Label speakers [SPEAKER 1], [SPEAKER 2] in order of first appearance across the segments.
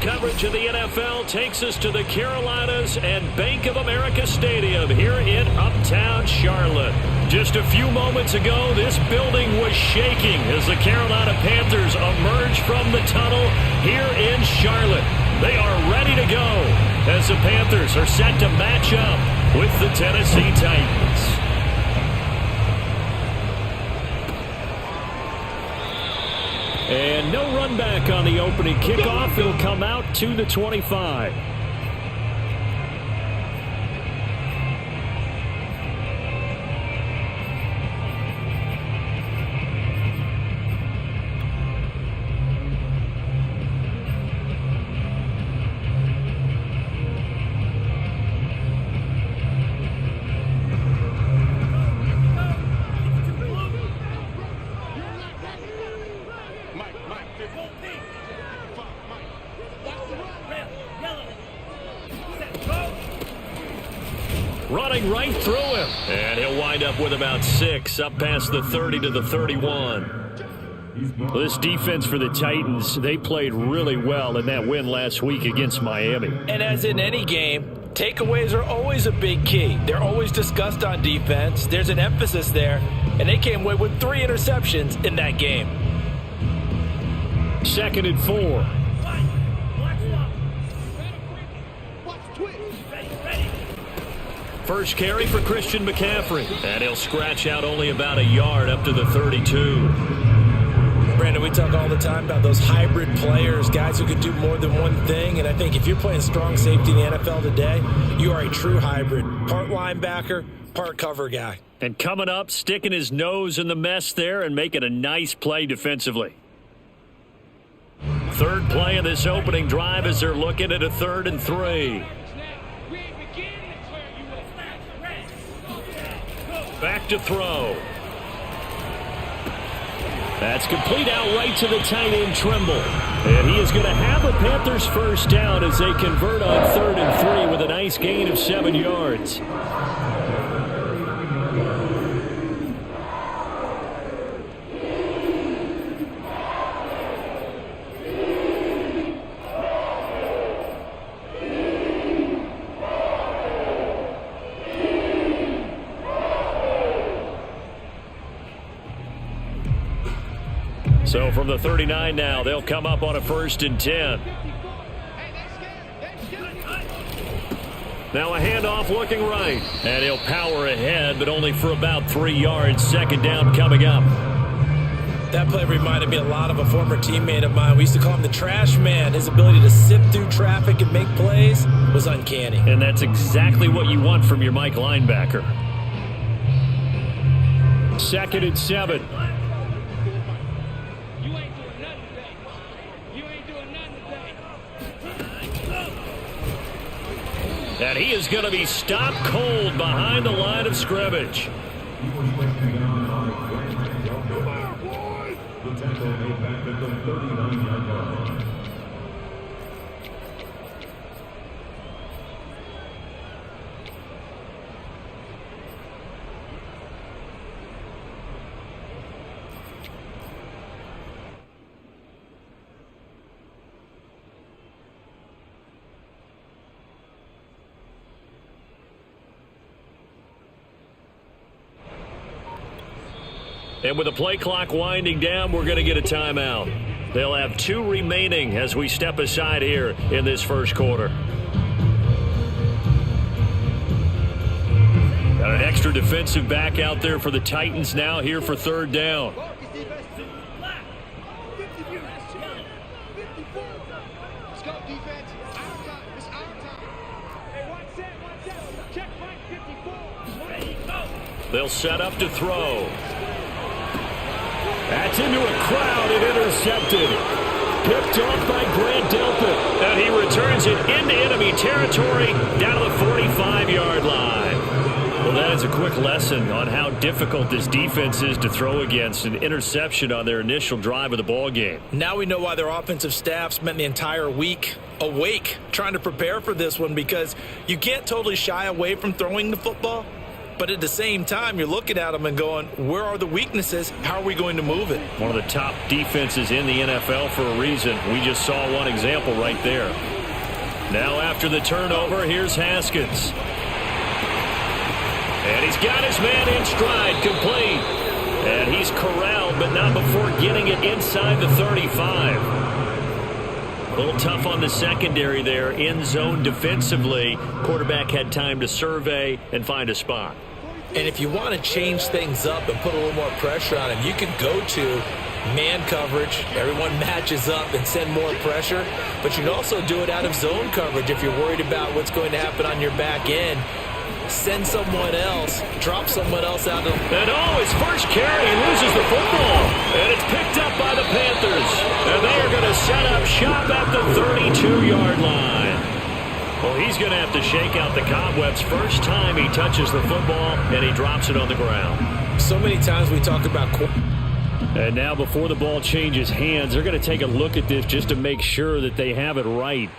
[SPEAKER 1] coverage of the NFL takes us to the Carolinas and Bank of America Stadium here in uptown Charlotte. Just a few moments ago, this building was shaking as the Carolina Panthers emerged from the tunnel here in Charlotte. They are ready to go as the Panthers are set to match up with the Tennessee Titans. And no run back on the opening kickoff. It'll come out to the 25. Running right through him. And he'll wind up with about 6, up past the 30 to the 31. This defense for the Titans, they played really well in that win last week against Miami.
[SPEAKER 2] And as in any game, takeaways are always a big key. They're always discussed on defense. There's an emphasis there. And they came away with 3 interceptions in that game.
[SPEAKER 1] 2nd and 4. First carry for Christian McCaffrey. And he'll scratch out only about a yard up to the 32.
[SPEAKER 2] Brandon, we talk all the time about those hybrid players, guys who could do more than one thing. And I think if you're playing strong safety in the NFL today, you are a true hybrid. Part linebacker, part cover guy.
[SPEAKER 1] And coming up, sticking his nose in the mess there and making a nice play defensively. Third play of this opening drive as they're looking at a 3rd and 3. Back to throw. That's complete out right to the tight end, Trimble. And he is going to have the Panthers first down as they convert on 3rd and 3 with a nice gain of 7 yards. So from the 39 now, they'll come up on a 1st and 10. Now a handoff looking right. And he'll power ahead, but only for about 3 yards. 2nd down coming up.
[SPEAKER 2] That play reminded me a lot of a former teammate of mine. We used to call him the trash man. His ability to sift through traffic and make plays was uncanny.
[SPEAKER 1] And that's exactly what you want from your Mike linebacker. 2nd and 7. And he is going to be stopped cold behind the line of scrimmage. And with the play clock winding down, we're going to get a timeout. They'll have 2 remaining as we step aside here in this first quarter. Got an extra defensive back out there for the Titans now here for 3rd down. They'll set up to throw. That's into a crowd and intercepted. Picked off by Grant Delpit. And he returns it into enemy territory down to the 45-yard line. Well, that is a quick lesson on how difficult this defense is to throw against. An interception on their initial drive of the ball game.
[SPEAKER 2] Now we know why their offensive staff spent the entire week awake trying to prepare for this one, because you can't totally shy away from throwing the football. But at the same time, you're looking at them and going, where are the weaknesses? How are we going to move it?
[SPEAKER 1] One of the top defenses in the NFL for a reason. We just saw one example right there. Now after the turnover, here's Haskins. And he's got his man in stride, complete. And he's corralled, but not before getting it inside the 35. A little tough on the secondary there, in zone defensively. Quarterback had time to survey and find a spot.
[SPEAKER 2] And if you want to change things up and put a little more pressure on him, you can go to man coverage. Everyone matches up and send more pressure. But you can also do it out of zone coverage if you're worried about what's going to happen on your back end. Send someone else, drop someone else out of.
[SPEAKER 1] And his first carry, he loses the football. And it's picked up by the Panthers. And they are going to set up shop at the 32-yard line. Well, he's going to have to shake out the cobwebs first time he touches the football, and he drops it on the ground.
[SPEAKER 2] So many times we talk about.
[SPEAKER 1] And now before the ball changes hands, they're going to take a look at this just to make sure that they have it right.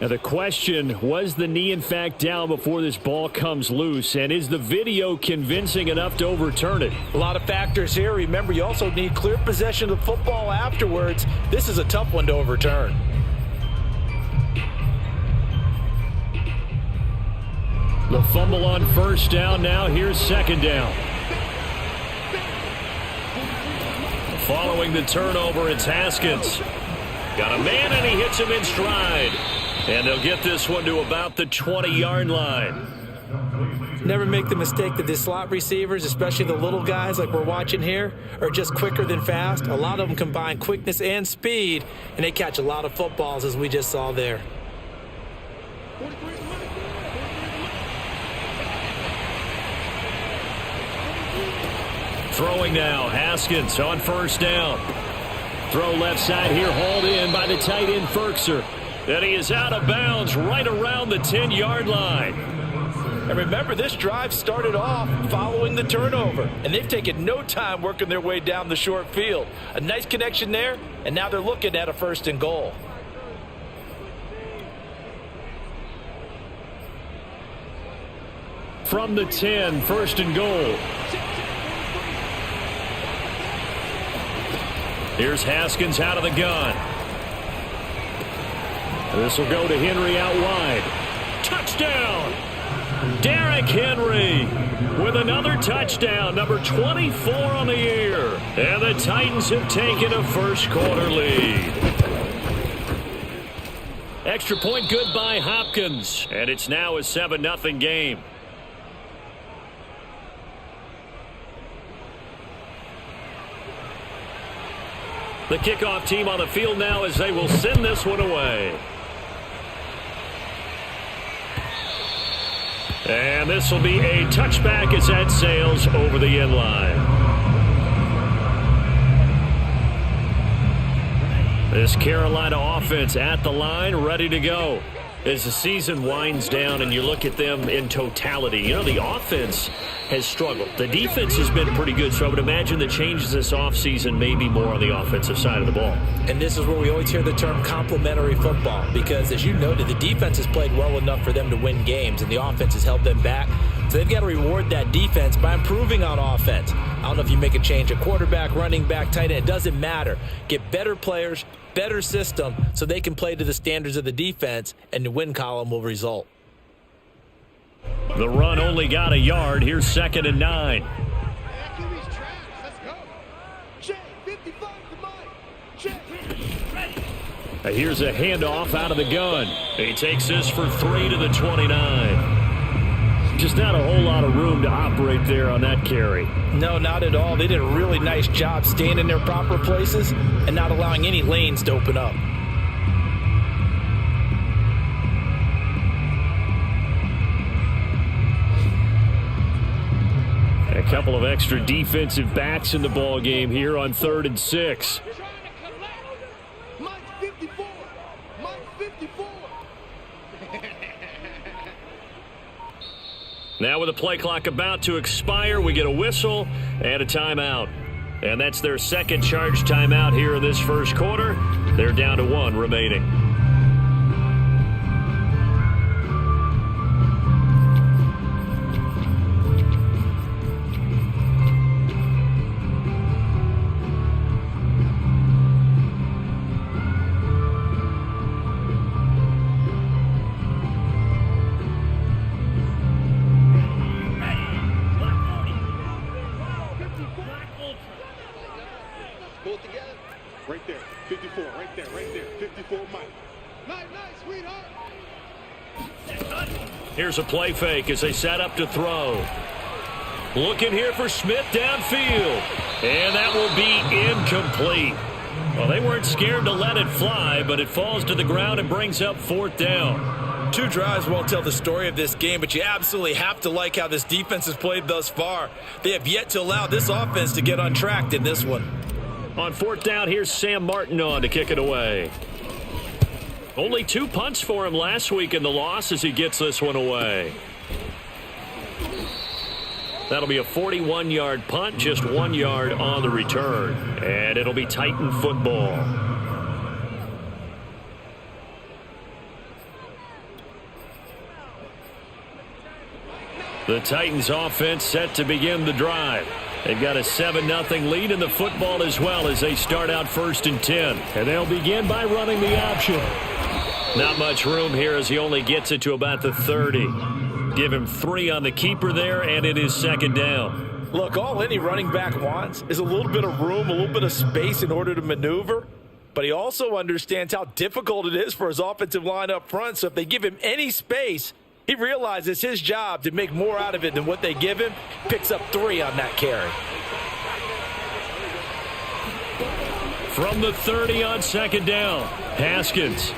[SPEAKER 1] Now the question, was the knee in fact down before this ball comes loose? And is the video convincing enough to overturn it?
[SPEAKER 2] A lot of factors here. Remember, you also need clear possession of the football afterwards. This is a tough one to overturn.
[SPEAKER 1] The fumble on first down. Now here's second down. Following the turnover, it's Haskins. Got a man, and he hits him in stride. And they'll get this one to about the 20-yard line.
[SPEAKER 2] Never make the mistake that the slot receivers, especially the little guys like we're watching here, are just quicker than fast. A lot of them combine quickness and speed, and they catch a lot of footballs, as we just saw there.
[SPEAKER 1] Throwing now, Haskins on first down. Throw left side here, hauled in by the tight end Ferkser. And he is out of bounds right around the 10-yard line.
[SPEAKER 2] And remember, this drive started off following the turnover, and they've taken no time working their way down the short field. A nice connection there, and now they're looking at a 1st and goal.
[SPEAKER 1] From the 10, 1st and goal. Here's Haskins out of the gun. This will go to Henry out wide. Touchdown! Derrick Henry with another touchdown, number 24 on the year. And the Titans have taken a first-quarter lead. Extra point good by Hopkins. And it's now a 7-0 game. The kickoff team on the field now as they will send this one away. And this will be a touchback as that sails over the end line. This Carolina offense at the line, ready to go. As the season winds down and you look at them in totality, you know, the offense has struggled. The defense has been pretty good, so I would imagine the changes this offseason may be more on the offensive side of the ball. And
[SPEAKER 2] this is where we always hear the term complementary football, because as you noted, the defense has played well enough for them to win games, and the offense has held them back. So they've got to reward that defense by improving on offense. I don't know if you make a change at quarterback, running back, tight end. It doesn't matter. Get better players, better system, so they can play to the standards of the defense, and the win column will result.
[SPEAKER 1] The run only got a yard. Here's 2nd and 9. Here's a handoff out of the gun. He takes this for 3 to the 29. Just not a whole lot of room to operate there on that carry.
[SPEAKER 2] No, not at all. They did a really nice job staying in their proper places and not allowing any lanes to open up.
[SPEAKER 1] A couple of extra defensive backs in the ball game here on 3rd and 6. Now with the play clock about to expire, we get a whistle and a timeout. And that's their second charge timeout here in this first quarter. They're down to 1 remaining.
[SPEAKER 3] 54, right there, 54, Mike. Night, sweetheart.
[SPEAKER 1] Here's a play fake as they set up to throw. Looking here for Smith downfield. And that will be incomplete. Well, they weren't scared to let it fly, but it falls to the ground and brings up 4th down.
[SPEAKER 2] 2 drives won't tell the story of this game, but you absolutely have to like how this defense has played thus far. They have yet to allow this offense to get untracked in this one.
[SPEAKER 1] On 4th down, here's Sam Martin on to kick it away. Only 2 punts for him last week in the loss as he gets this one away. That'll be a 41-yard punt, just 1 yard on the return. And it'll be Titan football. The Titans offense set to begin the drive. They've got a 7-0 lead in the football as well as they start out 1st and 10. And they'll begin by running the option. Not much room here as he only gets it to about the 30. Give him 3 on the keeper there, and it is 2nd down.
[SPEAKER 2] Look, all any running back wants is a little bit of room, a little bit of space in order to maneuver. But he also understands how difficult it is for his offensive line up front. So if they give him any space, he realizes his job to make more out of it than what they give him. Picks up 3 on that carry.
[SPEAKER 1] From the 30 on 2nd down, Haskins.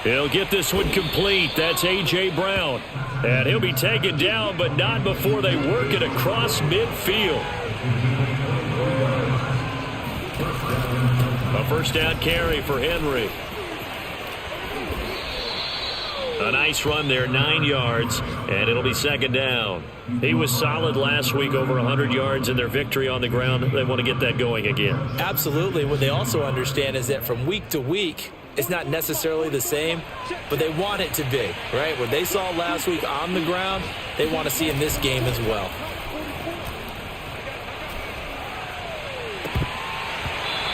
[SPEAKER 1] He'll get this one complete. That's A.J. Brown. And he'll be taken down, but not before they work it across midfield. A 1st down carry for Henry. A nice run there, 9 yards, and it'll be 2nd down. He was solid last week, over 100 yards in their victory on the ground. They want to get that going again.
[SPEAKER 2] Absolutely. What they also understand is that from week to week, it's not necessarily the same, but they want it to be, right? What they saw last week on the ground, they want to see in this game as well.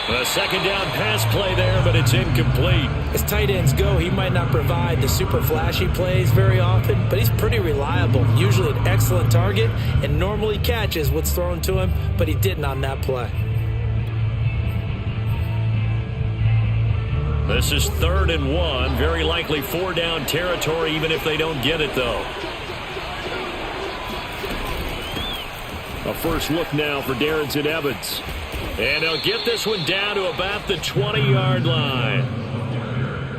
[SPEAKER 1] A 2nd down pass play there, but it's incomplete.
[SPEAKER 2] As tight ends go, he might not provide the super flashy plays very often, but he's pretty reliable, usually an excellent target, and normally catches what's thrown to him, but he didn't on that play.
[SPEAKER 1] This is 3rd and 1. Very likely 4-down territory, even if they don't get it, though. A first look now for Darrington Evans. And he'll get this one down to about the 20-yard line.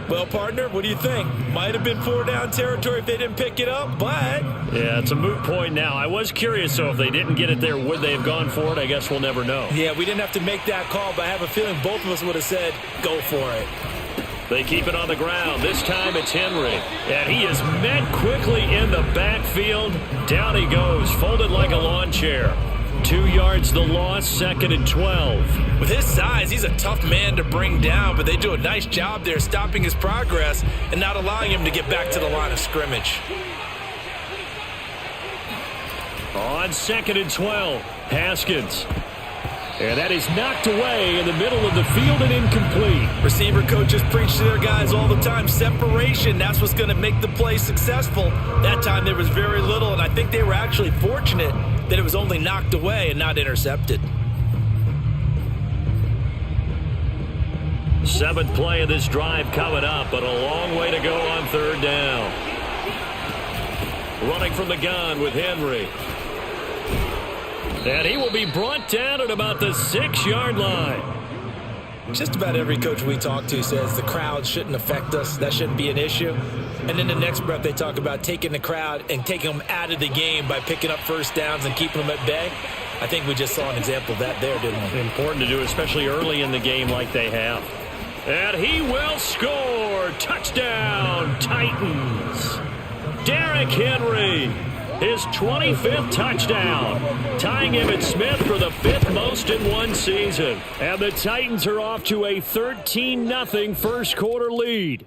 [SPEAKER 2] Well, partner, what do you think? Might have been 4-down territory if they didn't pick it up, but...
[SPEAKER 1] Yeah, it's a moot point now. I was curious, though, if they didn't get it there, would they have gone for it? I guess we'll never know.
[SPEAKER 2] Yeah, we didn't have to make that call, but I have a feeling both of us would have said, go for it.
[SPEAKER 1] They keep it on the ground. This time it's Henry. And he is met quickly in the backfield. Down he goes, folded like a lawn chair. 2 yards the loss, 2nd and 12.
[SPEAKER 2] With his size, he's a tough man to bring down, but they do a nice job there stopping his progress and not allowing him to get back to the line of scrimmage.
[SPEAKER 1] On 2nd and 12, Haskins. And that is knocked away in the middle of the field and incomplete.
[SPEAKER 2] Receiver coaches preach to their guys all the time. Separation, that's what's going to make the play successful. That time there was very little, and I think they were actually fortunate that it was only knocked away and not intercepted.
[SPEAKER 1] 7th play of this drive coming up, but a long way to go on 3rd down. Running from the gun with Henry. And he will be brought down at about the 6-yard line.
[SPEAKER 2] Just about every coach we talk to says the crowd shouldn't affect us. That shouldn't be an issue. And in the next breath, they talk about taking the crowd and taking them out of the game by picking up 1st downs and keeping them at bay. I think we just saw an example of that there, didn't we?
[SPEAKER 1] Important to do, especially early in the game like they have. And he will score. Touchdown, Titans. Derrick Henry. His 25th touchdown, tying him at Smith for the 5th most in one season. And the Titans are off to a 13-0 first quarter lead.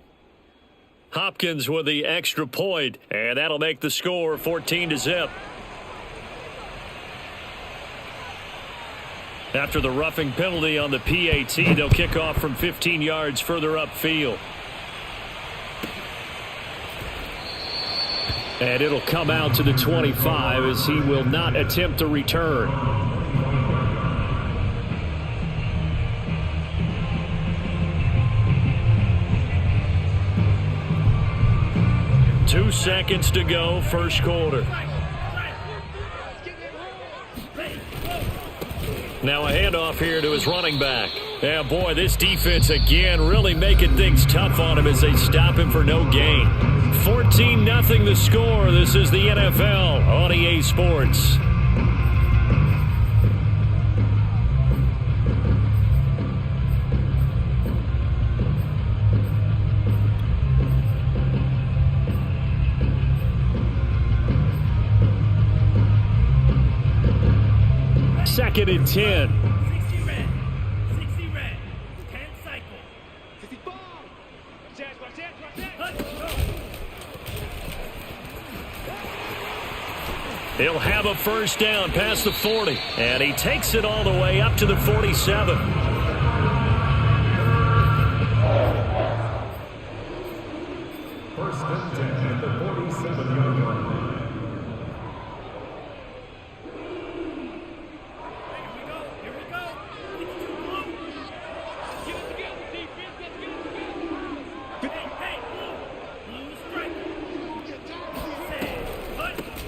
[SPEAKER 1] Hopkins with the extra point, and that'll make the score 14-0. After the roughing penalty on the PAT, they'll kick off from 15 yards further upfield. And it'll come out to the 25 as he will not attempt a return. 2 seconds to go, first quarter. Now a handoff here to his running back. Yeah, boy, this defense again really making things tough on him as they stop him for no gain. 14-0 the score. This is the NFL on EA Sports. Second and 10.
[SPEAKER 4] 60 red. 10 cycle.
[SPEAKER 3] 54.
[SPEAKER 1] He'll have a first down past the 40. And he takes it all the way up to the 47.
[SPEAKER 5] First and 10 at the 47-yard line.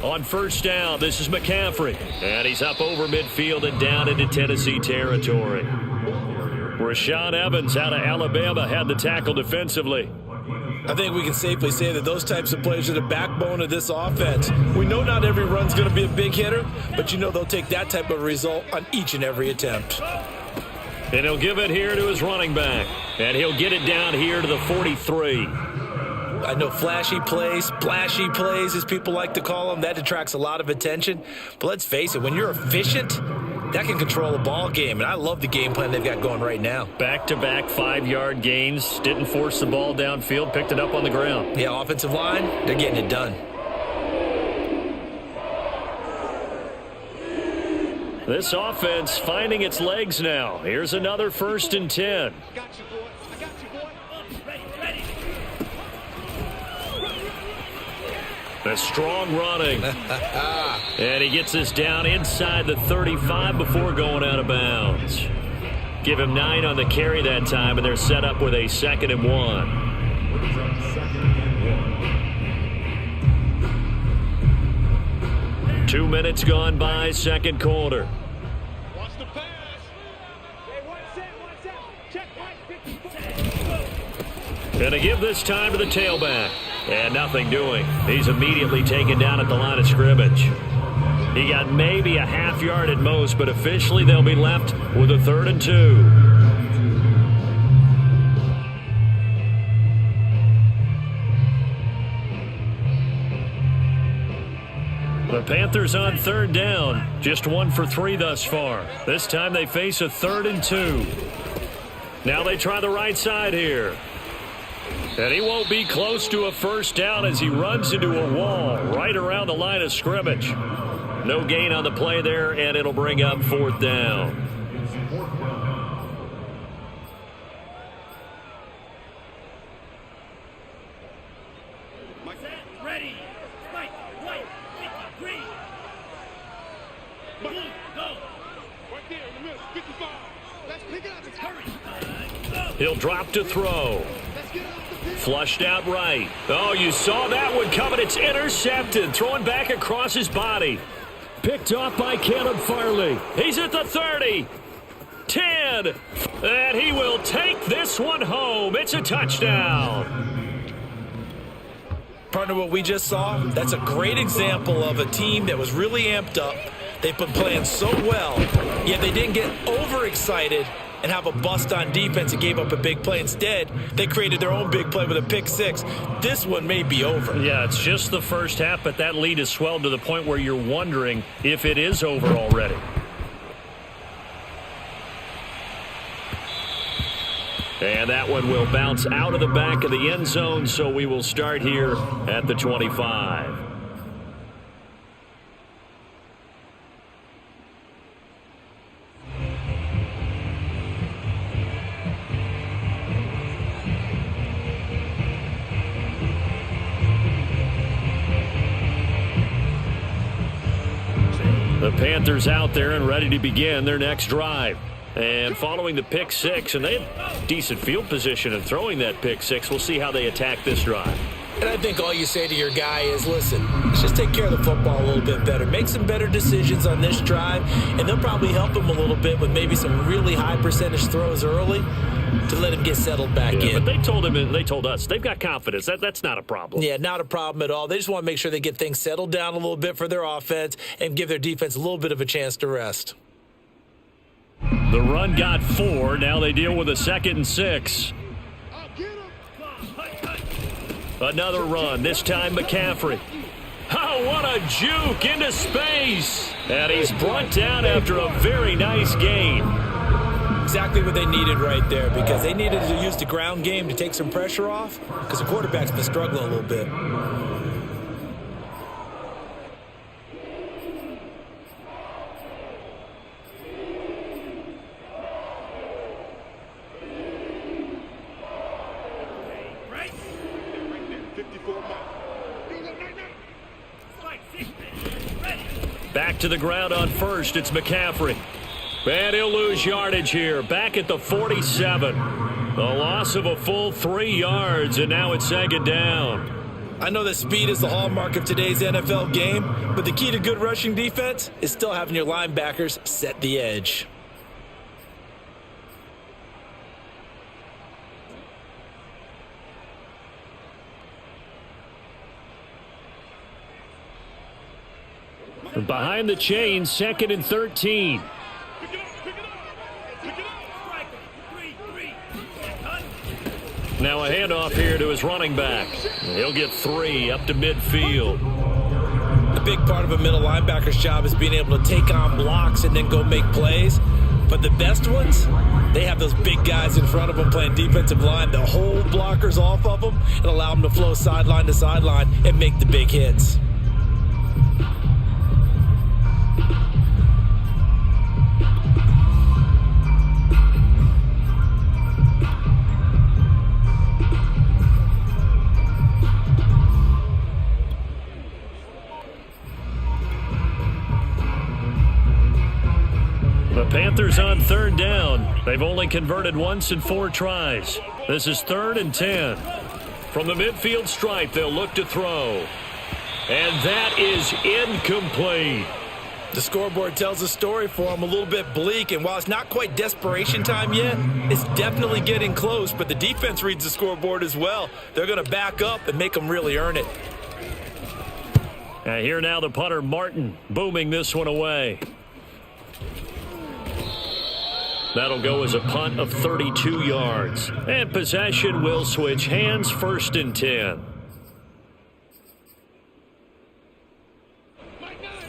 [SPEAKER 1] On first down, this is McCaffrey. And he's up over midfield and down into Tennessee territory. Rashaan Evans out of Alabama had the tackle defensively.
[SPEAKER 2] I think we can safely say that those types of players are the backbone of this offense. We know not every run's going to be a big hitter, but you know they'll take that type of result on each and every attempt.
[SPEAKER 1] And he'll give it here to his running back. And he'll get it down here to the 43.
[SPEAKER 2] I know flashy plays, splashy plays, as people like to call them, that attracts a lot of attention. But let's face it, when you're efficient, that can control a ball game. And I love the game plan they've got going right now.
[SPEAKER 1] Back-to-back 5-yard gains. Didn't force the ball downfield. Picked it up on the ground.
[SPEAKER 2] Yeah, offensive line, they're getting it done.
[SPEAKER 1] This offense finding its legs now. Here's another first and 10.
[SPEAKER 3] Got you, boy. I got you, boy.
[SPEAKER 4] Ready.
[SPEAKER 1] The strong running. And he gets this down inside the 35 before going out of bounds. Give him 9 on the carry that time, and they're set up with a 2nd and 1. 2 minutes gone by, second quarter.
[SPEAKER 3] Watch the pass. Hey, one set. Check right.
[SPEAKER 1] And to give this time to the tailback. And nothing doing. He's immediately taken down at the line of scrimmage. He got maybe a half yard at most, but officially they'll be left with a 3rd and 2. The Panthers on 3rd down. Just 1 for 3 thus far. This time they face a 3rd and 2. Now they try the right side here. And he won't be close to a first down as he runs into a wall right around the line of scrimmage. No gain on the play there, and it'll bring up 4th down.
[SPEAKER 4] Set, ready. Spike, right, 53. Blue, go.
[SPEAKER 3] Right there in the middle. 55. Let's pick it up.
[SPEAKER 4] Hurry.
[SPEAKER 1] He'll drop to throw.
[SPEAKER 3] Let's get it off the pitch.
[SPEAKER 1] Flushed out right. Oh, you saw that one coming. It's intercepted. Throwing back across his body. Picked off by Caleb Farley. He's at the 30. 10. And he will take this one home. It's a touchdown.
[SPEAKER 2] Partner, what we just saw, that's a great example of a team that was really amped up. They've been playing so well, yet they didn't get overexcited and have a bust on defense and gave up a big play. Instead, they created their own big play with a pick 6. This one may be over.
[SPEAKER 1] Yeah, it's just the first half, but that lead has swelled to the point where you're wondering if it is over already. And that one will bounce out of the back of the end zone, so we will start here at the 25. The Panthers out there and ready to begin their next drive. And following the pick 6, and they had decent field position in throwing that pick 6. We'll see how they attack this drive.
[SPEAKER 2] And I think all you say to your guy is, listen, let's just take care of the football a little bit better. Make some better decisions on this drive, and they'll probably help him a little bit with maybe some really high percentage throws early to let him get settled back in.
[SPEAKER 1] But they told him and they told us they've got confidence. That's not a problem.
[SPEAKER 2] Yeah, not a problem at all. They just want to make sure they get things settled down a little bit for their offense and give their defense a little bit of a chance to rest.
[SPEAKER 1] The run got 4. Now they deal with a 2nd and 6. Another run, this time McCaffrey. Oh, what a juke into space. And he's brought down after a very nice gain.
[SPEAKER 2] Exactly what they needed right there, because they needed to use the ground game to take some pressure off, because the quarterback's been struggling a little bit.
[SPEAKER 1] Back to the ground on first. It's McCaffrey. And he'll lose yardage here. Back at the 47. A loss of a full 3 yards, and now it's 2nd down.
[SPEAKER 2] I know that speed is the hallmark of today's NFL game, but the key to good rushing defense is still having your linebackers set the edge.
[SPEAKER 1] Behind the chain, 2nd and 13. Now a handoff here to his running back. He'll get 3 up to midfield.
[SPEAKER 2] A big part of a middle linebacker's job is being able to take on blocks and then go make plays. But the best ones, they have those big guys in front of them playing defensive line. The whole blockers off of them and allow them to flow sideline to sideline and make the big hits.
[SPEAKER 1] The Panthers on 3rd down. They've only converted once in 4 tries. This is 3rd and 10. From the midfield stripe, they'll look to throw. And that is incomplete.
[SPEAKER 2] The scoreboard tells a story for them, a little bit bleak, and while it's not quite desperation time yet, it's definitely getting close, but the defense reads the scoreboard as well. They're going to back up and make them really earn it.
[SPEAKER 1] And here now the punter, Martin, booming this one away. That'll go as a punt of 32 yards. And possession will switch hands, 1st and 10.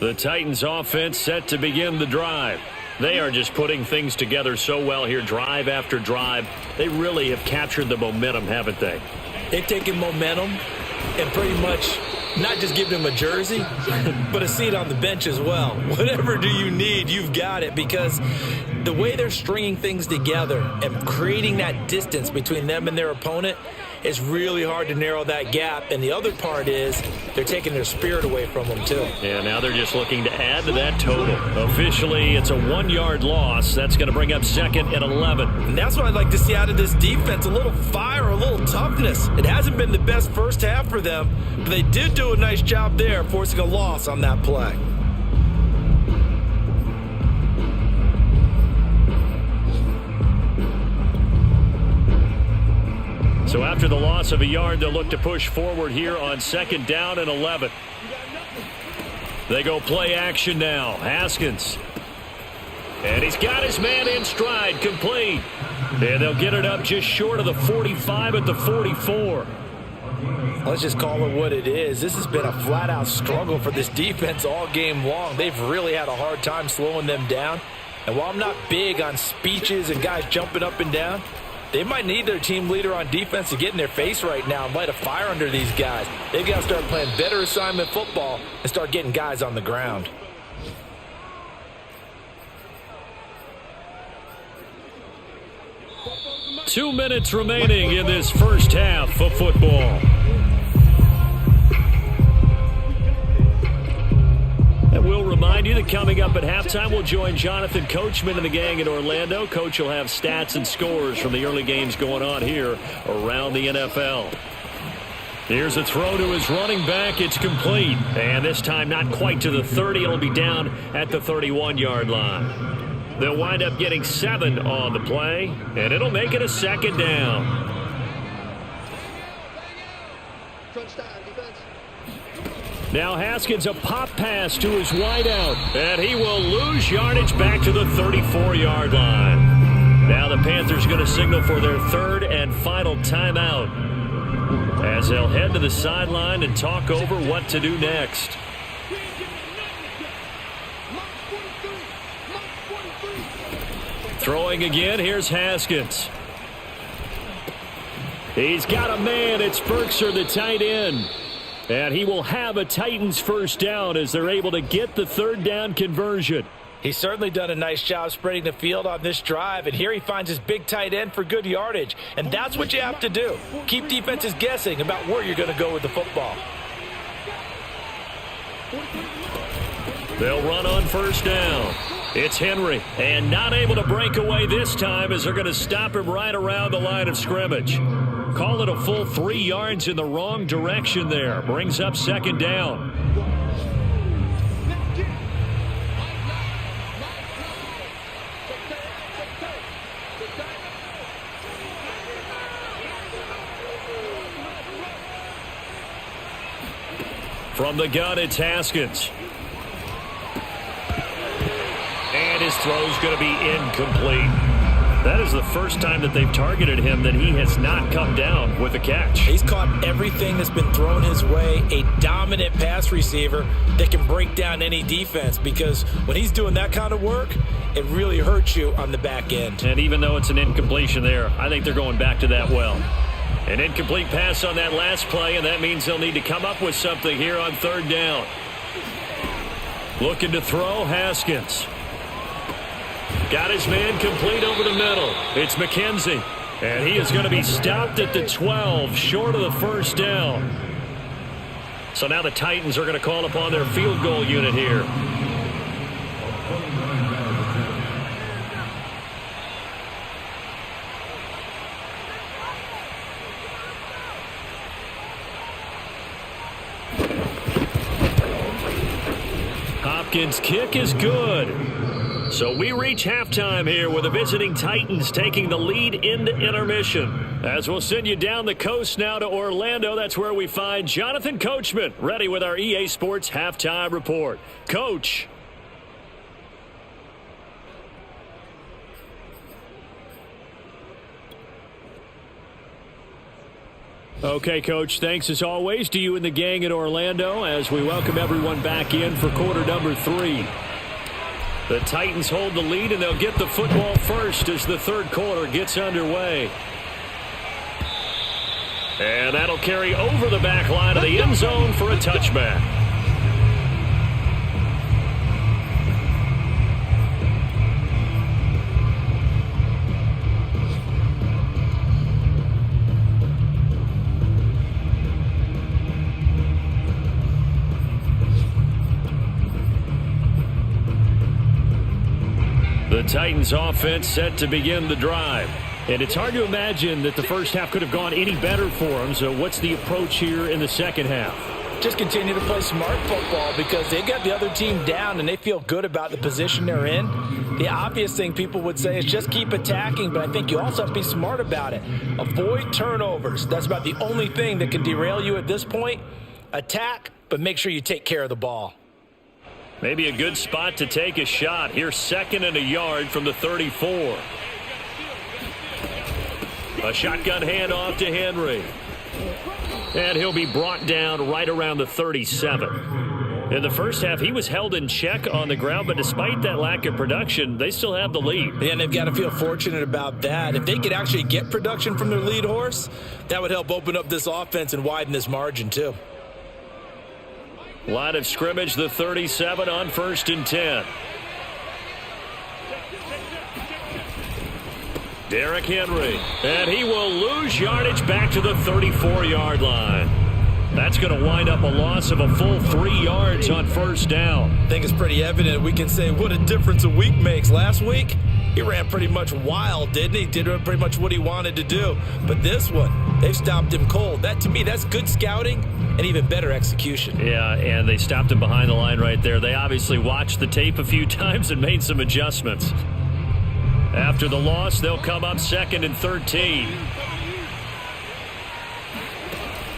[SPEAKER 1] The Titans offense set to begin the drive. They are just putting things together so well here, drive after drive. They really have captured the momentum, haven't they?
[SPEAKER 2] They've taken momentum and pretty much not just give them a jersey, but a seat on the bench as well. Whatever do you need, you've got it, because the way they're stringing things together and creating that distance between them and their opponent is really hard to narrow that gap. And the other part is they're taking their spirit away from them, too.
[SPEAKER 1] Yeah, now they're just looking to add to that total. Officially, it's a 1-yard loss. That's going to bring up 2nd and 11.
[SPEAKER 2] And that's what I'd like to see out of this defense, a little fire, a little toughness. It hasn't been the best first half for them, but they did do a nice job there, forcing a loss on that play.
[SPEAKER 1] So after the loss of a yard, they'll look to push forward here on 2nd down and 11. They go play action now. Haskins. And he's got his man in stride, complete. And they'll get it up just short of the 45 at the 44.
[SPEAKER 2] Let's just call it what it is. This has been a flat-out struggle for this defense all game long. They've really had a hard time slowing them down. And while I'm not big on speeches and guys jumping up and down, they might need their team leader on defense to get in their face right now and light a fire under these guys. They've got to start playing better assignment football and start getting guys on the ground.
[SPEAKER 1] Two minutes remaining in this first half of football. And we'll remind you that coming up at halftime, we'll join Jonathan Coachman and the gang in Orlando. Coach will have stats and scores from the early games going on here around the NFL. Here's a throw to his running back. It's complete. And this time not quite to the 30. It'll be down at the 31-yard line. They'll wind up getting 7 on the play, and it'll make it a second down. Now Haskins, a pop pass to his wideout, and he will lose yardage back to the 34-yard line. Now the Panthers going to signal for their 3rd and final timeout as they'll head to the sideline and talk over what to do next. Throwing again, here's Haskins. He's got a man. It's Berkshire, the tight end. And he will have a Titans first down as they're able to get the 3rd down conversion.
[SPEAKER 2] He's certainly done a nice job spreading the field on this drive, and here he finds his big tight end for good yardage. And that's what you have to do. Keep defenses guessing about where you're going to go with the football.
[SPEAKER 1] They'll run on first down. It's Henry, and not able to break away this time as they're going to stop him right around the line of scrimmage. Call it a full 3 yards in the wrong direction there. Brings up second down. From the gun, it's Haskins. And his throw's going to be incomplete. That is the first time that they've targeted him that he has not come down with a catch.
[SPEAKER 2] He's caught everything that's been thrown his way. A dominant pass receiver that can break down any defense, because when he's doing that kind of work, it really hurts you on the back end.
[SPEAKER 1] And even though it's an incompletion there, I think they're going back to that well. An incomplete pass on that last play, and that means they'll need to come up with something here on 3rd down. Looking to throw, Haskins. Got his man complete over the middle. It's McKenzie. And he is going to be stopped at the 12, short of the first down. So now the Titans are going to call upon their field goal unit here. Hopkins' kick is good. So we reach halftime here with the visiting Titans taking the lead into intermission. As we'll send you down the coast now to Orlando, that's where we find Jonathan Coachman ready with our EA Sports Halftime Report. Coach. Okay, Coach, thanks as always to you and the gang in Orlando as we welcome everyone back in for quarter number 3. The Titans hold the lead, and they'll get the football first as the 3rd quarter gets underway. And that'll carry over the back line of the end zone for a touchback. The Titans offense set to begin the drive. And it's hard to imagine that the first half could have gone any better for them. So what's the approach here in the second half?
[SPEAKER 2] Just continue to play smart football because they got the other team down and they feel good about the position they're in. The obvious thing people would say is just keep attacking, but I think you also have to be smart about it. Avoid turnovers. That's about the only thing that can derail you at this point. Attack, but make sure you take care of the ball.
[SPEAKER 1] Maybe a good spot to take a shot. Here's 2nd and a yard from the 34. A shotgun handoff to Henry. And he'll be brought down right around the 37. In the first half, he was held in check on the ground, but despite that lack of production, they still have the lead.
[SPEAKER 2] Yeah, and they've got to feel fortunate about that. If they could actually get production from their lead horse, that would help open up this offense and widen this margin too.
[SPEAKER 1] Line of scrimmage, the 37 on 1st and 10. Derrick Henry, and he will lose yardage back to the 34-yard line. That's going to wind up a loss of a full 3 yards on first down.
[SPEAKER 2] I think it's pretty evident we can say what a difference a week makes. Last week, he ran pretty much wild, didn't he? Did pretty much what he wanted to do. But this one, they've stopped him cold. That, to me, that's good scouting and even better execution.
[SPEAKER 1] Yeah, and they stopped him behind the line right there. They obviously watched the tape a few times and made some adjustments. After the loss, they'll come up 2nd and 13.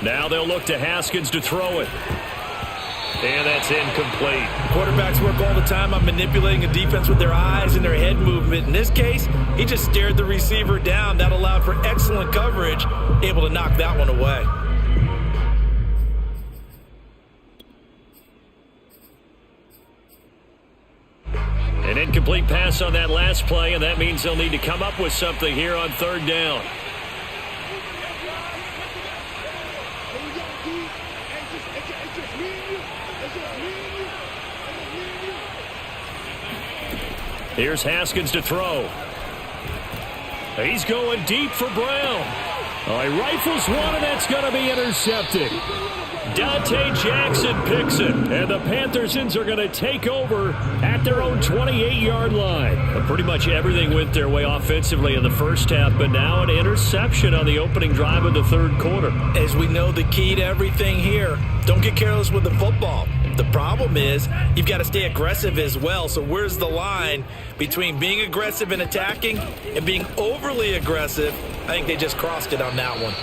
[SPEAKER 1] Now they'll look to Haskins to throw it. And that's incomplete.
[SPEAKER 2] Quarterbacks work all the time on manipulating a defense with their eyes and their head movement. In this case, he just stared the receiver down. That allowed for excellent coverage, able to knock that one away.
[SPEAKER 1] An incomplete pass on that last play, and that means they'll need to come up with something here on 3rd down. Here's Haskins to throw. He's going deep for Brown. He rifles one, and that's going to be intercepted. Dante Jackson picks it, and the Panthersons are going to take over at their own 28-yard line. Pretty much everything went their way offensively in the first half, but now an interception on the opening drive of the 3rd quarter.
[SPEAKER 2] As we know, the key to everything here, don't get careless with the football. The problem is you've got to stay aggressive as well. So where's the line between being aggressive and attacking and being overly aggressive? I think they just crossed it on that one.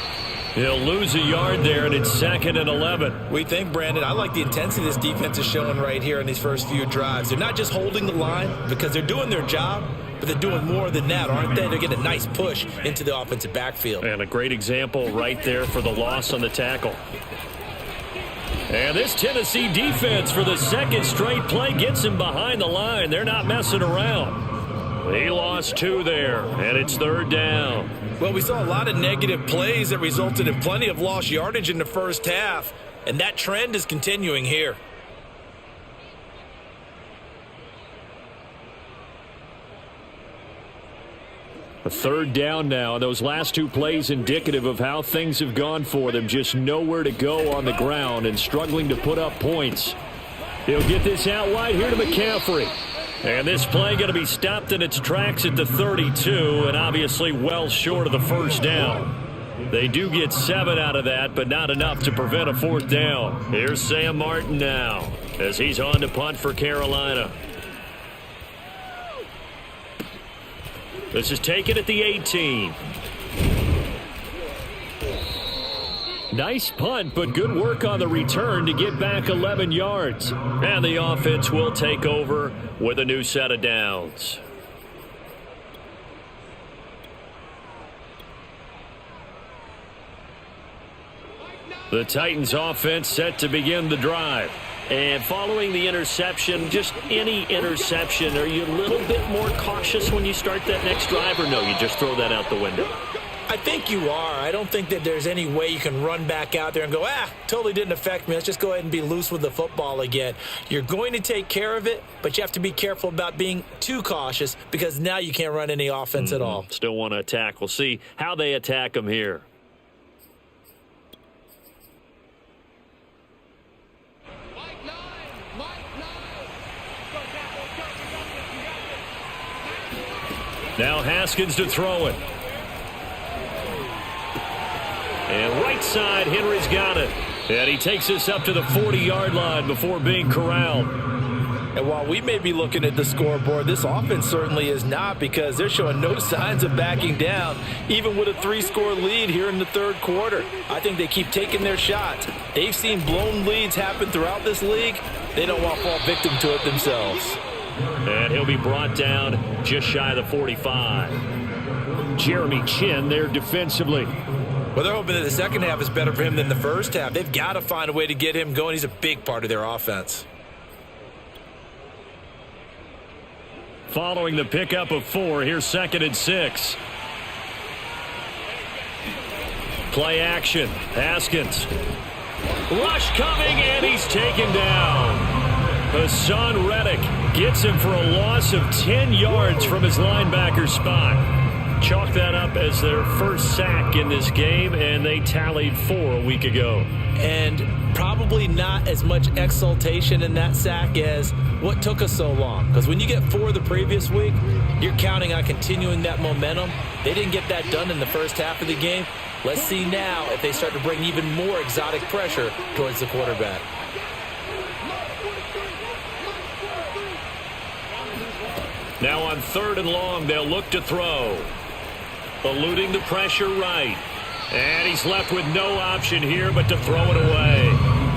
[SPEAKER 1] He'll lose a yard there, and it's 2nd and 11.
[SPEAKER 2] We think, Brandon, I like the intensity this defense is showing right here in these first few drives. They're not just holding the line because they're doing their job, but they're doing more than that, aren't they? They're getting a nice push into the offensive backfield.
[SPEAKER 1] And a great example right there for the loss on the tackle. And this Tennessee defense for the 2nd straight play gets him behind the line. They're not messing around. He lost 2 there, and it's 3rd down.
[SPEAKER 2] Well, we saw a lot of negative plays that resulted in plenty of lost yardage in the first half, and that trend is continuing here.
[SPEAKER 1] A 3rd down now. Those last 2 plays indicative of how things have gone for them. Just nowhere to go on the ground and struggling to put up points. He'll get this out wide here to McCaffrey. And this play going to be stopped in its tracks at the 32, and obviously well short of the 1st down. They do get 7 out of that, but not enough to prevent a 4th down. Here's Sam Martin now as he's on to punt for Carolina. This is taken at the 18. Nice punt, but good work on the return to get back 11 yards. And the offense will take over with a new set of downs. The Titans offense set to begin the drive. And following the interception, just any interception, are you a little bit more cautious when you start that next drive, or no, you just throw that out the window?
[SPEAKER 2] I think you are. I don't think that there's any way you can run back out there and go, totally didn't affect me. Let's just go ahead and be loose with the football again. You're going to take care of it, but you have to be careful about being too cautious because now you can't run any offense at all.
[SPEAKER 1] Still want to attack. We'll see how they attack them here. Now Haskins to throw it. And right side, Henry's got it. And he takes us up to the 40-yard line before being corralled.
[SPEAKER 2] And while we may be looking at the scoreboard, this offense certainly is not, because they're showing no signs of backing down, even with a 3-score lead here in the 3rd quarter. I think they keep taking their shots. They've seen blown leads happen throughout this league. They don't want to fall victim to it themselves.
[SPEAKER 1] And he'll be brought down just shy of the 45. Jeremy Chin there defensively.
[SPEAKER 2] Well, they're hoping that the second half is better for him than the first half. They've got to find a way to get him going. He's a big part of their offense.
[SPEAKER 1] Following the pickup of 4, here's 2nd and 6. Play action. Haskins. Rush coming, and he's taken down. Hassan Reddick gets him for a loss of 10 yards from his linebacker spot. chalk that up as their first sack in this game, and they tallied 4 a week ago.
[SPEAKER 2] And probably not as much exultation in that sack as what took us so long. Because when you get 4 the previous week, you're counting on continuing that momentum. They didn't get that done in the first half of the game. Let's see now if they start to bring even more exotic pressure towards the quarterback.
[SPEAKER 1] Now on 3rd and long, they'll look to throw. Eluding the pressure right. And he's left with no option here but to throw it away.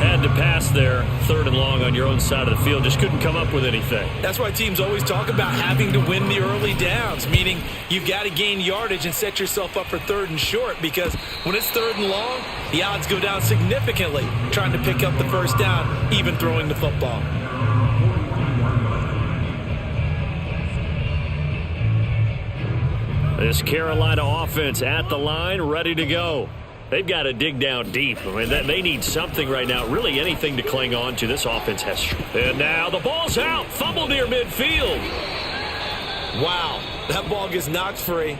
[SPEAKER 1] Had to pass there. 3rd and long on your own side of the field. Just couldn't come up with anything.
[SPEAKER 2] That's why teams always talk about having to win the early downs, meaning you've got to gain yardage and set yourself up for 3rd and short, because when it's 3rd and long, the odds go down significantly trying to pick up the first down, even throwing the football.
[SPEAKER 1] This Carolina offense at the line, ready to go. They've got to dig down deep. I mean, they need something right now, really anything to cling on to. This offense has. And now the ball's out. Fumble near midfield.
[SPEAKER 2] Wow, that ball gets knocked free,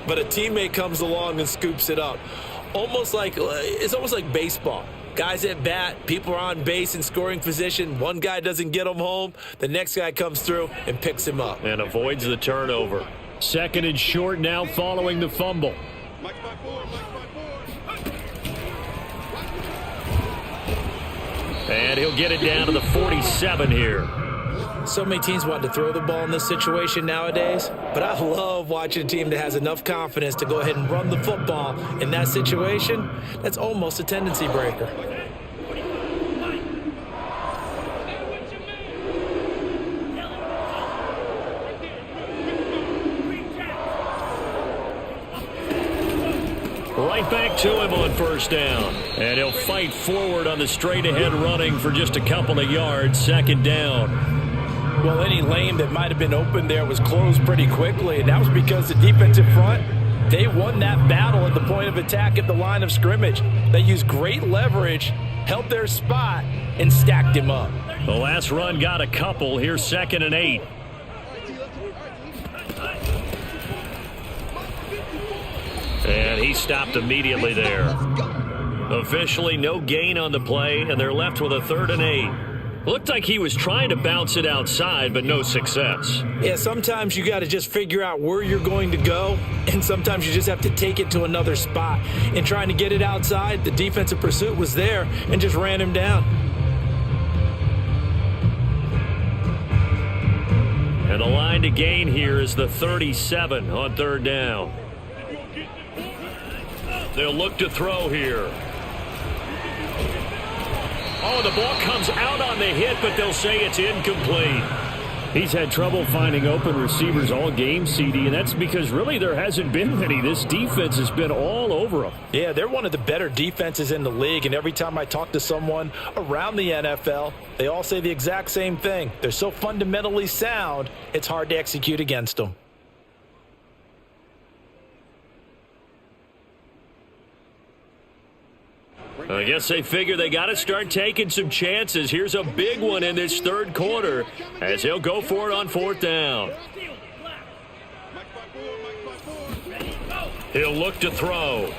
[SPEAKER 2] but a teammate comes along and scoops it up. It's almost like baseball. Guys at bat, people are on base in scoring position. One guy doesn't get him home. The next guy comes through and picks him up.
[SPEAKER 1] And avoids the turnover. 2nd and short now following the fumble. And he'll get it down to the 47 here.
[SPEAKER 2] So many teams want to throw the ball in this situation nowadays, but I love watching a team that has enough confidence to go ahead and run the football in that situation. That's almost a tendency breaker.
[SPEAKER 1] Right back to him on 1st down. And he'll fight forward on the straight-ahead running for just a couple of yards. 2nd down.
[SPEAKER 2] Well, any lane that might have been open there was closed pretty quickly, and that was because the defensive front, they won that battle at the point of attack at the line of scrimmage. They used great leverage, held their spot, and stacked him up.
[SPEAKER 1] The last run got a couple. Here's 2nd and 8. And he stopped immediately there. Officially no gain on the play, and they're left with a 3rd and 8. Looked like he was trying to bounce it outside, but no success.
[SPEAKER 2] Yeah, sometimes you got to just figure out where you're going to go, and sometimes you just have to take it to another spot. In trying to get it outside, the defensive pursuit was there and just ran him down.
[SPEAKER 1] And the line to gain here is the 37 on 3rd down. They'll look to throw here. Oh, the ball comes out on the hit, but they'll say it's incomplete. He's had trouble finding open receivers all game, CD, and that's because really there hasn't been many. This defense has been all over them.
[SPEAKER 2] Yeah, they're one of the better defenses in the league, and every time I talk to someone around the NFL, they all say the exact same thing. They're so fundamentally sound, it's hard to execute against them.
[SPEAKER 1] I guess they figure they got to start taking some chances. Here's a big one in this 3rd quarter as he'll go for it on 4th down. He'll look to throw.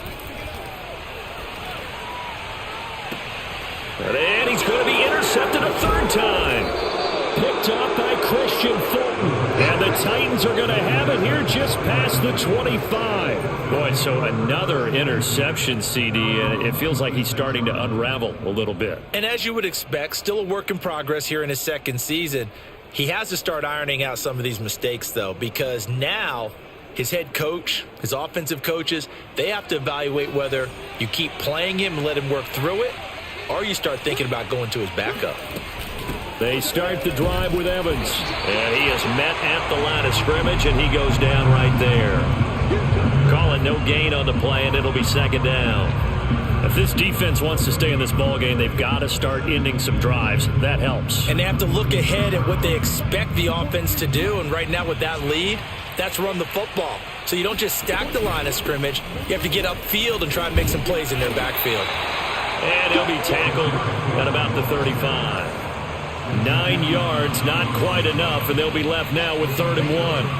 [SPEAKER 1] And he's going to be intercepted a 3rd time. Picked up by Christian Fulton. And the Titans are going to have it here just past the 25. Boy, so another interception, CD, and it feels like he's starting to unravel a little bit.
[SPEAKER 2] And as you would expect, still a work in progress here in his 2nd season. He has to start ironing out some of these mistakes, though, because now his head coach, his offensive coaches, they have to evaluate whether you keep playing him and let him work through it, or you start thinking about going to his backup.
[SPEAKER 1] They start the drive with Evans. And he is met at the line of scrimmage, and he goes down right there. Call it no gain on the play, and it'll be 2nd down. If this defense wants to stay in this ballgame, they've got to start ending some drives. That helps.
[SPEAKER 2] And they have to look ahead at what they expect the offense to do. And right now with that lead, that's run the football. So you don't just stack the line of scrimmage. You have to get upfield and try and make some plays in their backfield.
[SPEAKER 1] And he'll be tackled at about the 35. 9 yards, not quite enough, and they'll be left now with 3rd and 1.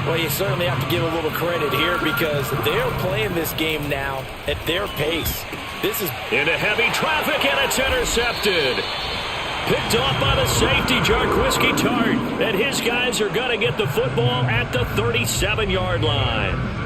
[SPEAKER 2] Well, you certainly have to give a little credit here because they're playing this game now at their pace. This is
[SPEAKER 1] into heavy traffic, and it's intercepted. Picked off by the safety, Jarquiski Tart, and his guys are going to get the football at the 37-yard line.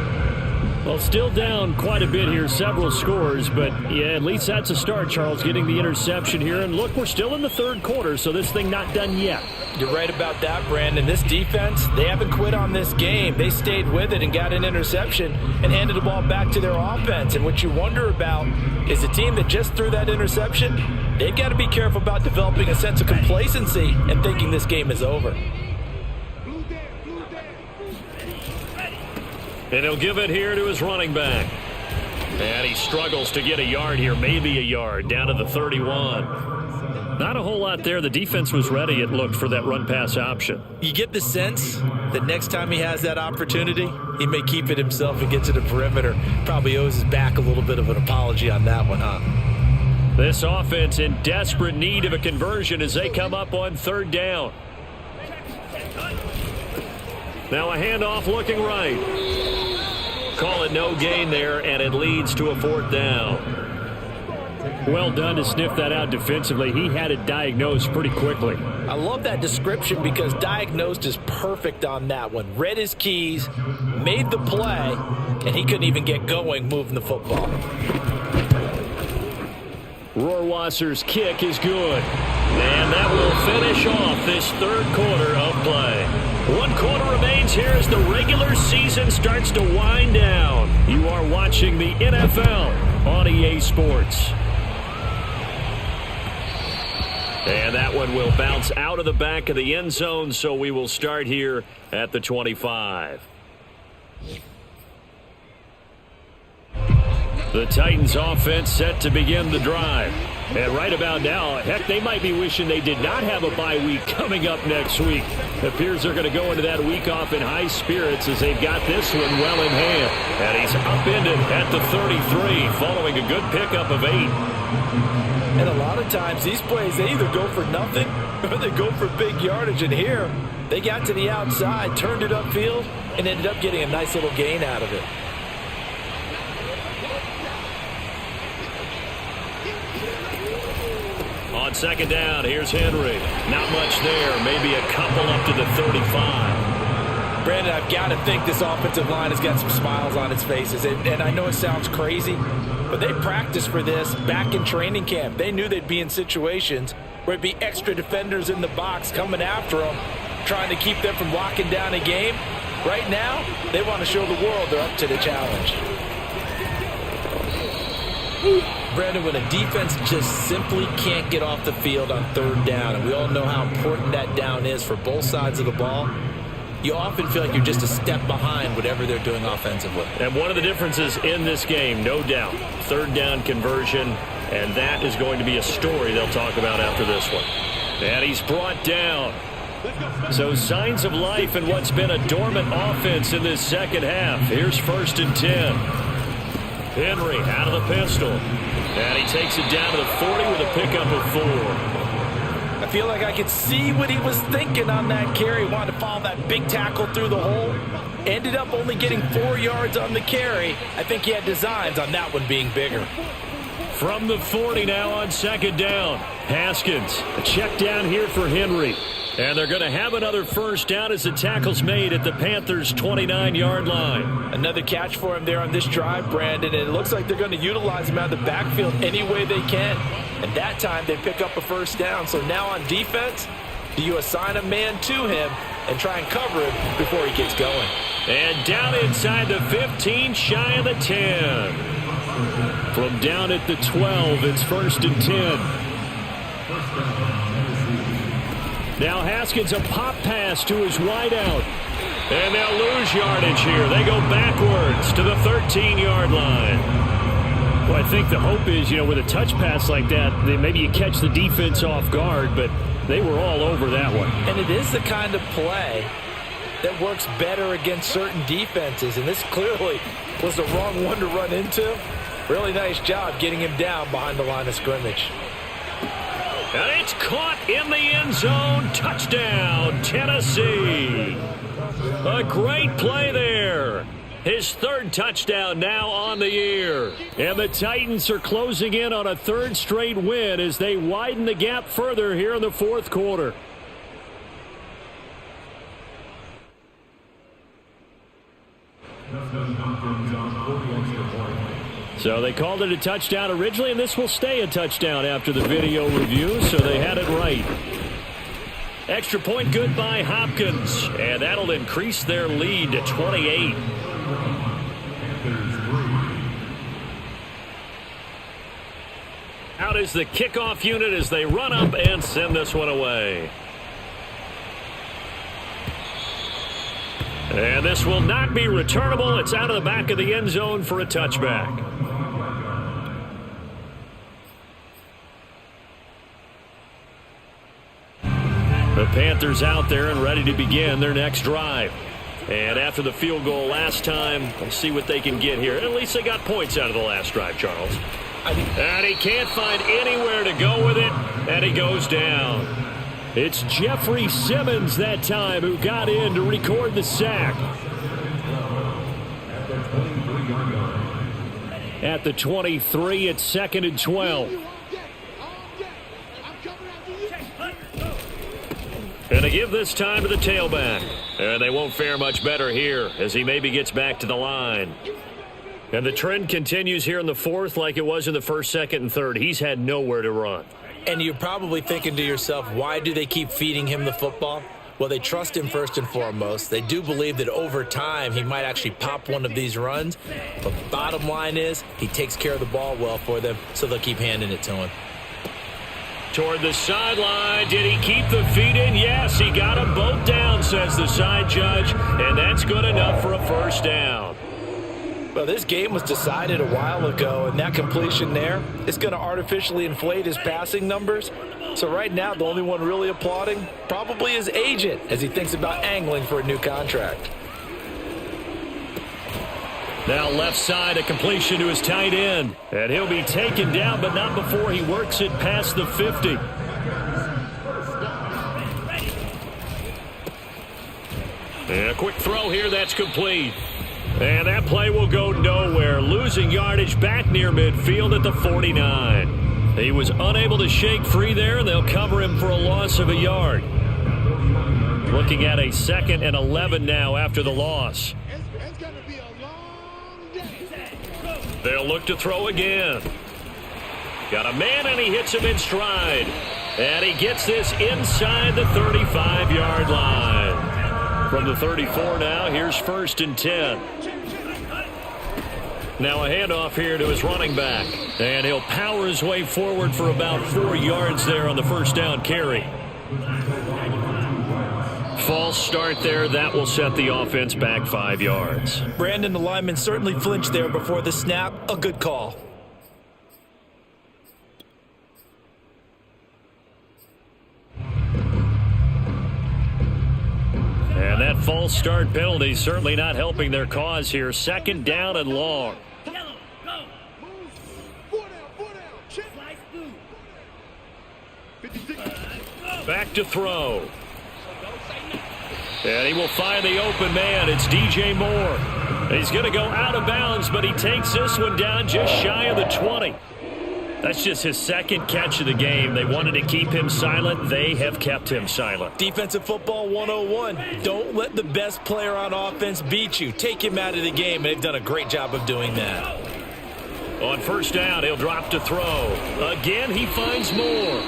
[SPEAKER 1] Well, still down quite a bit here, several scores, but yeah, at least that's a start, Charles, getting the interception here. And look, we're still in the 3rd quarter, so this thing not done yet.
[SPEAKER 2] You're right about that, Brandon. This defense, they haven't quit on this game. They stayed with it and got an interception and handed the ball back to their offense. And what you wonder about is the team that just threw that interception, they've got to be careful about developing a sense of complacency and thinking this game is over.
[SPEAKER 1] And he'll give it here to his running back. And he struggles to get a yard here, maybe a yard, down to the 31. Not a whole lot there. The defense was ready, it looked, for that run-pass option.
[SPEAKER 2] You get the sense that next time he has that opportunity, he may keep it himself and get to the perimeter. Probably owes his back a little bit of an apology on that one, huh?
[SPEAKER 1] This offense in desperate need of a conversion as they come up on 3rd down. Now a handoff looking right. Call it no gain there, and it leads to a 4th down. Well done to sniff that out defensively. He had it diagnosed pretty quickly.
[SPEAKER 2] I love that description because diagnosed is perfect on that one. Read his keys, made the play, and he couldn't even get going moving the football.
[SPEAKER 1] Rohrwasser's kick is good. And that will finish off this 3rd quarter of play. 1 quarter remains here as the regular season starts to wind down. You are watching the NFL on EA Sports. And that one will bounce out of the back of the end zone, so we will start here at the 25. The Titans offense set to begin the drive. And right about now, heck, they might be wishing they did not have a bye week coming up next week. It appears they're going to go into that week off in high spirits as they've got this one well in hand. And he's upended at the 33 following a good pickup of 8.
[SPEAKER 2] And a lot of times these plays, they either go for nothing or they go for big yardage. And here, they got to the outside, turned it upfield, and ended up getting a nice little gain out of it.
[SPEAKER 1] On 2nd down, here's Henry. Not much there, maybe a couple up to the 35.
[SPEAKER 2] Brandon, I've got to think this offensive line has got some smiles on its faces. And I know it sounds crazy, but they practiced for this back in training camp. They knew they'd be in situations where it'd be extra defenders in the box coming after them, trying to keep them from locking down a game. Right now, they want to show the world they're up to the challenge. Brandon, when a defense just simply can't get off the field on 3rd down, and we all know how important that down is for both sides of the ball, you often feel like you're just a step behind whatever they're doing offensively.
[SPEAKER 1] And one of the differences in this game, no doubt, 3rd down conversion, and that is going to be a story they'll talk about after this one. And he's brought down. So signs of life in what's been a dormant offense in this 2nd half. Here's 1st and 10. Henry out of the pistol. And he takes it down to the 40 with a pickup of 4.
[SPEAKER 2] I feel like I could see what he was thinking on that carry. Wanted to follow that big tackle through the hole. Ended up only getting 4 yards on the carry. I think he had designs on that one being bigger.
[SPEAKER 1] From the 40 now on 2nd down. Haskins, a check down here for Henry. And they're going to have another 1st down as the tackle's made at the Panthers' 29-yard line.
[SPEAKER 2] Another catch for him there on this drive, Brandon, and it looks like they're going to utilize him out of the backfield any way they can. And that time they pick up a 1st down. So now on defense, do you assign a man to him and try and cover him before he gets going?
[SPEAKER 1] And down inside the 15, shy of the 10. From down at the 12, it's 1st and 10. Now Haskins, a pop pass to his wideout. And they'll lose yardage here. They go backwards to the 13-yard line. Well, I think the hope is, with a touch pass like that, maybe you catch the defense off guard, but they were all over that one.
[SPEAKER 2] And it is the kind of play that works better against certain defenses, and this clearly was the wrong one to run into. Really nice job getting him down behind the line of scrimmage.
[SPEAKER 1] And it's caught in the end zone. Touchdown, Tennessee. A great play there. His third touchdown now on the year. And the Titans are closing in on a third straight win as they widen the gap further here in the fourth quarter. So they called it a touchdown originally, and this will stay a touchdown after the video review, so they had it right. Extra point good by Hopkins, and that'll increase their lead to 28. Out is the kickoff unit as they run up and send this one away. And this will not be returnable. It's out of the back of the end zone for a touchback. The Panthers out there and ready to begin their next drive. And after the field goal last time, we'll see what they can get here. At least they got points out of the last drive, Charles. And he can't find anywhere to go with it, and he goes down. It's Jeffrey Simmons that time who got in to record the sack. At the 23, it's 2nd and 12. And they give this time to the tailback. And they won't fare much better here as he maybe gets back to the line. And the trend continues here in the fourth like it was in the first, second, and third. He's had nowhere to run.
[SPEAKER 2] And you're probably thinking to yourself, why do they keep feeding him the football? Well, they trust him first and foremost. They do believe that over time he might actually pop one of these runs. But bottom line is he takes care of the ball well for them, so they'll keep handing it to him.
[SPEAKER 1] Toward the sideline. Did he keep the feet in? Yes, he got them both down, says the side judge. And that's good enough for a first down.
[SPEAKER 2] Well, this game was decided a while ago, and that completion there is going to artificially inflate his passing numbers. So right now, the only one really applauding probably his agent as he thinks about angling for a new contract.
[SPEAKER 1] Now left side, a completion to his tight end. And he'll be taken down, but not before he works it past the 50. And a quick throw here, that's complete. And that play will go nowhere. Losing yardage back near midfield at the 49. He was unable to shake free there, and they'll cover him for a loss of a yard. Looking at a 2nd and 11 now after the loss.
[SPEAKER 3] It's going to be a long day.
[SPEAKER 1] They'll look to throw again. Got a man, and he hits him in stride. And he gets this inside the 35-yard line. From the 34 now, here's 1st and 10. Now a handoff here to his running back. And he'll power his way forward for about 4 yards there on the first down carry. False start there. That will set the offense back 5 yards.
[SPEAKER 2] Brandon, the lineman certainly flinched there before the snap. A good call.
[SPEAKER 1] And that false start penalty certainly not helping their cause here. 2nd down and long.
[SPEAKER 4] Yellow, go.
[SPEAKER 3] Four down. Check.
[SPEAKER 4] Slice blue.
[SPEAKER 3] 56.
[SPEAKER 1] Back to throw. And he will find the open man. It's DJ Moore. He's going to go out of bounds, but he takes this one down just shy of the 20. That's just his 2nd catch of the game. They wanted to keep him silent. They have kept him silent.
[SPEAKER 2] Defensive football 101. Don't let the best player on offense beat you. Take him out of the game, and they've done a great job of doing that.
[SPEAKER 1] On first down, he'll drop to throw. Again, he finds Moore.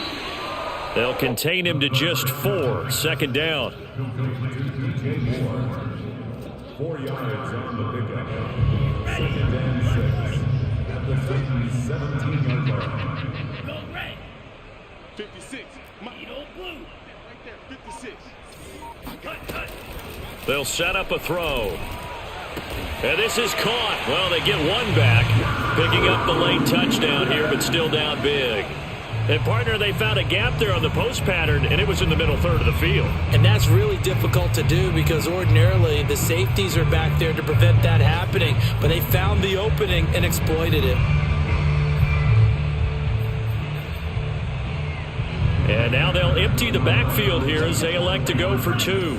[SPEAKER 1] They'll contain him to just 4. 2nd down.
[SPEAKER 5] 4 yards on the pickup. 2nd and 6. At the 17-yard line.
[SPEAKER 4] Go red.
[SPEAKER 3] 56.
[SPEAKER 4] Edo blue.
[SPEAKER 3] Right there, 56.
[SPEAKER 4] Cut.
[SPEAKER 1] They'll set up a throw. And this is caught. Well, they get one back. Picking up the late touchdown here, but still down big. And, partner, they found a gap there on the post pattern, and it was in the middle third of the field.
[SPEAKER 2] And that's really difficult to do because ordinarily the safeties are back there to prevent that happening. But they found the opening and exploited it.
[SPEAKER 1] And now they'll empty the backfield here as they elect to go for 2.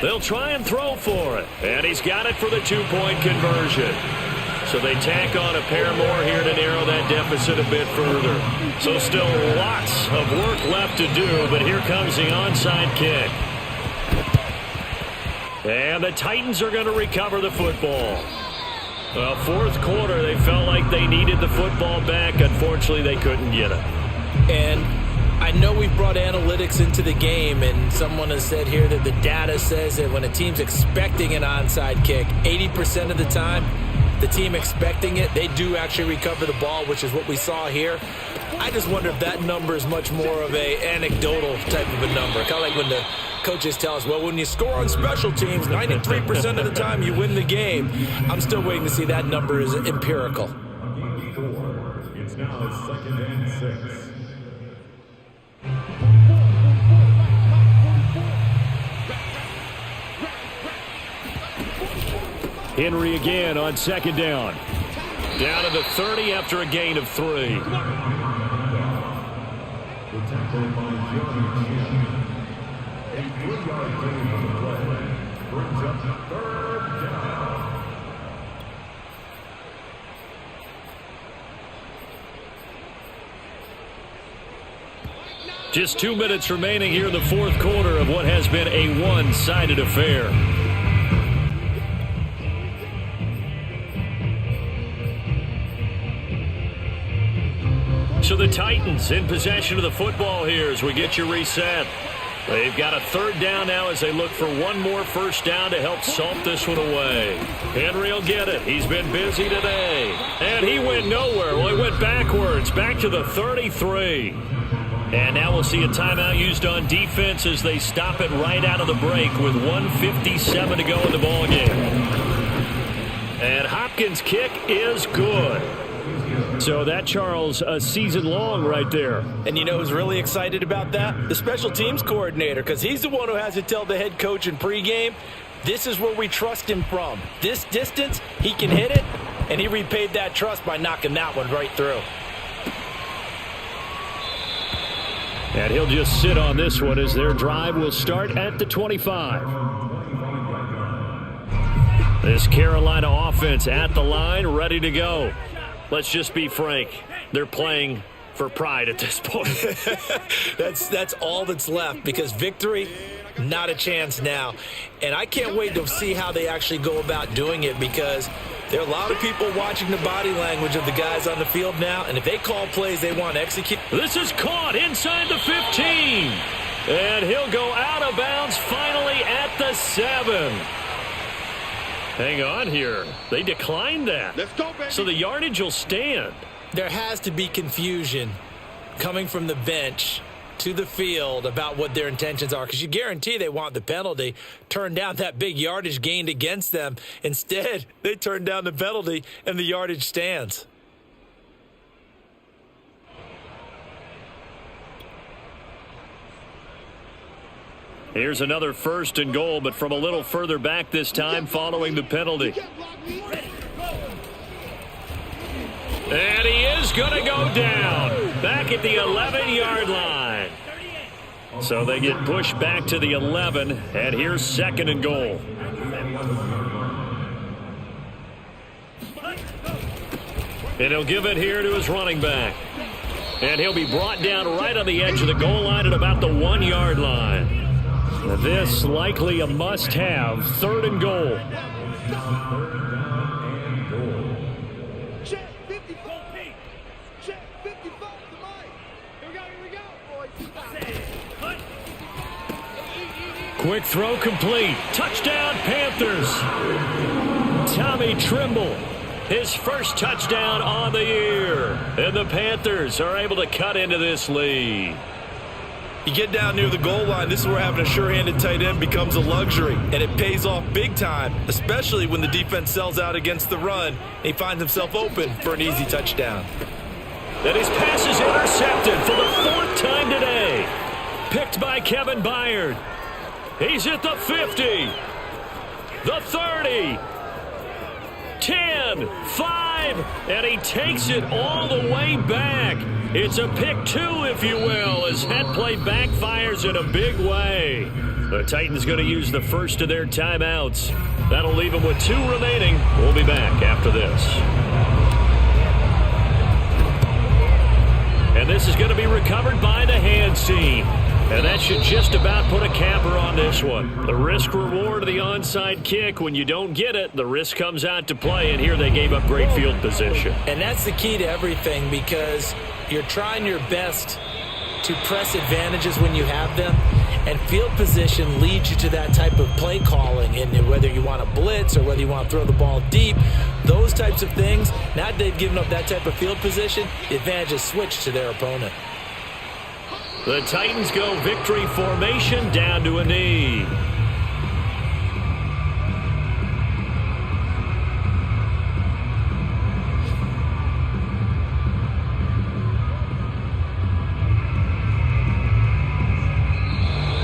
[SPEAKER 1] They'll try and throw for it. And he's got it for the 2-point conversion. So they tack on a pair more here to narrow that deficit a bit further. So still lots of work left to do, but here comes the onside kick. And the Titans are going to recover the football. Well, fourth quarter, they felt like they needed the football back. Unfortunately, they couldn't get it.
[SPEAKER 2] And I know we've brought analytics into the game, and someone has said here that the data says that when a team's expecting an onside kick, 80% of the time, the team expecting it, they do actually recover the ball, which is what we saw here. I just wonder if that number is much more of a anecdotal type of a number. Kind of like when the coaches tell us, well, when you score on special teams, 93% of the time you win the game. I'm still waiting to see that number is empirical.
[SPEAKER 5] It's now 2nd and 6.
[SPEAKER 1] Henry again on 2nd down. Down to the 30 after a gain of 3.
[SPEAKER 5] The tackle by Johnny Jim. A 3-yard gain on the play. Brings up 3rd down.
[SPEAKER 1] Just 2 minutes remaining here in the fourth quarter of what has been a one-sided affair. So the Titans in possession of the football here as we get you reset. They've got a 3rd down now as they look for one more first down to help salt this one away. Henry will get it. He's been busy today. And he went nowhere. Well, he went backwards, back to the 33. And now we'll see a timeout used on defense as they stop it right out of the break with 1:57 to go in the ballgame. And Hopkins' kick is good. So that, Charles, a season long right there.
[SPEAKER 2] And you know who's really excited about that? The special teams coordinator, because he's the one who has to tell the head coach in pregame, this is where we trust him from. This distance, he can hit it, and he repaid that trust by knocking that one right through.
[SPEAKER 1] And he'll just sit on this one as their drive will start at the 25. This Carolina offense at the line, ready to go. Let's just be frank. They're playing for pride at this point.
[SPEAKER 2] That's all that's left, because victory, not a chance now. And I can't wait to see how they actually go about doing it, because there are a lot of people watching the body language of the guys on the field now, and if they call plays they want to execute.
[SPEAKER 1] This is caught inside the 15. And he'll go out of bounds finally at the 7. Hang on here. They declined that.
[SPEAKER 3] Let's go, baby.
[SPEAKER 1] So the yardage will stand.
[SPEAKER 2] There has to be confusion coming from the bench to the field about what their intentions are, because you guarantee they want the penalty, turn down that big yardage gained against them. Instead, they turn down the penalty and the yardage stands.
[SPEAKER 1] Here's another 1st and goal, but from a little further back this time following the penalty. And he is going to go down back at the 11-yard line. So they get pushed back to the 11, and here's 2nd and goal. And he'll give it here to his running back. And he'll be brought down right on the edge of the goal line at about the 1-yard line. This likely a must-have, 3rd and goal.
[SPEAKER 3] Check 55. Check 55 to Mike. Here we go, boys.
[SPEAKER 1] Quick throw complete. Touchdown, Panthers. Tommy Trimble, his first touchdown on the year. And the Panthers are able to cut into this lead.
[SPEAKER 2] You get down near the goal line, this is where having a sure-handed tight end becomes a luxury, and it pays off big time, especially when the defense sells out against the run, and he finds himself open for an easy touchdown.
[SPEAKER 1] And his pass is intercepted for the 4th time today. Picked by Kevin Byard. He's at the 50, the 30, 10, 5, And he takes it all the way back. It's a pick 2, if you will, as that play backfires in a big way. The Titans going to use the first of their timeouts. That'll leave them with 2 remaining. We'll be back after this. And this is going to be recovered by the hands team. And that should just about put a capper on this one. The risk-reward of the onside kick, when you don't get it, the risk comes out to play, and here they gave up great field position.
[SPEAKER 2] And that's the key to everything, because you're trying your best to press advantages when you have them, and field position leads you to that type of play calling, and whether you want to blitz or whether you want to throw the ball deep, those types of things. Now that they've given up that type of field position, the advantage is switched to their opponent.
[SPEAKER 1] The Titans go victory formation down to a knee.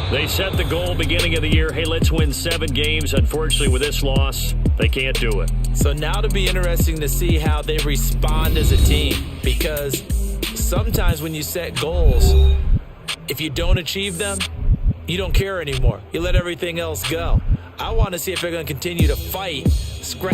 [SPEAKER 1] They set the goal beginning of the year. Hey, let's win 7 games. Unfortunately, with this loss, they can't do it.
[SPEAKER 2] So now it'll be interesting to see how they respond as a team, because sometimes when you set goals, if you don't achieve them, you don't care anymore. You let everything else go. I want to see if they're going to continue to fight, scrap.